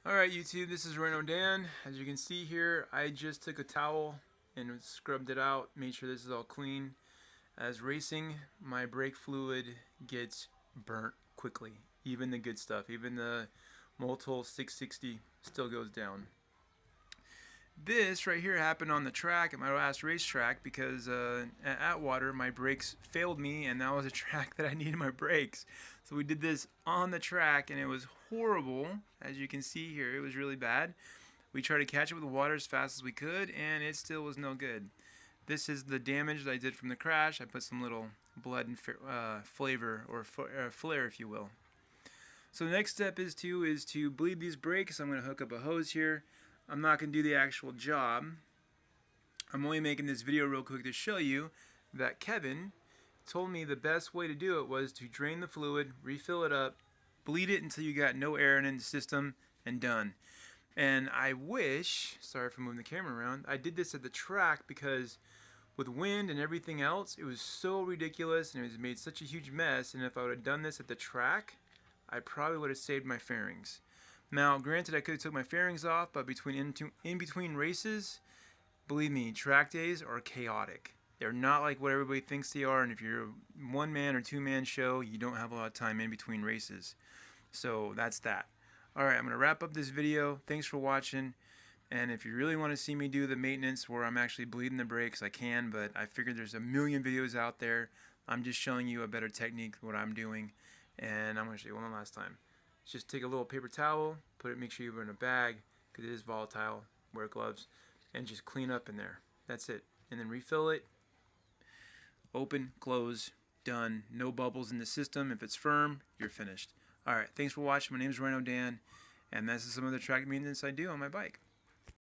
Alright YouTube, this is Reno Dan. As you can see here, I just took a towel and scrubbed it out, made sure this is all clean. As racing, my brake fluid gets burnt quickly. Even the good stuff, even the Motul 660 still goes down. This right here happened on the track at my last racetrack because at Atwater my brakes failed me, and that was a track that I needed my brakes. So we did this on the track and it was horrible. As you can see here, it was really bad. We tried to catch it with the water as fast as we could and it still was no good. This is the damage that I did from the crash. I put some little blood and flavor or flair, if you will. So the next step is to bleed these brakes. I'm going to hook up a hose here. I'm not going to do the actual job. I'm only making this video real quick to show you that Kevin told me the best way to do it was to drain the fluid, refill it up, bleed it until you got no air in the system, and done. And I wish, sorry for moving the camera around, I did this at the track because with wind and everything else, it was so ridiculous and it was made such a huge mess, and if I would have done this at the track, I probably would have saved my fairings. Now, granted, I could have took my fairings off, but in between races, believe me, track days are chaotic. They're not like what everybody thinks they are, and if you're a one-man or two-man show, you don't have a lot of time in between races. So that's that. Alright, I'm going to wrap up this video. Thanks for watching, and if you really want to see me do the maintenance where I'm actually bleeding the brakes, I can, but I figured there's a million videos out there. I'm just showing you a better technique, what I'm doing, and I'm going to show you one last time. Just take a little paper towel, make sure you're in a bag, because it is volatile, wear gloves, and just clean up in there. That's it. And then refill it, open, close, done. No bubbles in the system. If it's firm, you're finished. Alright, thanks for watching. My name is Reno Dan, and this is some of the track maintenance I do on my bike.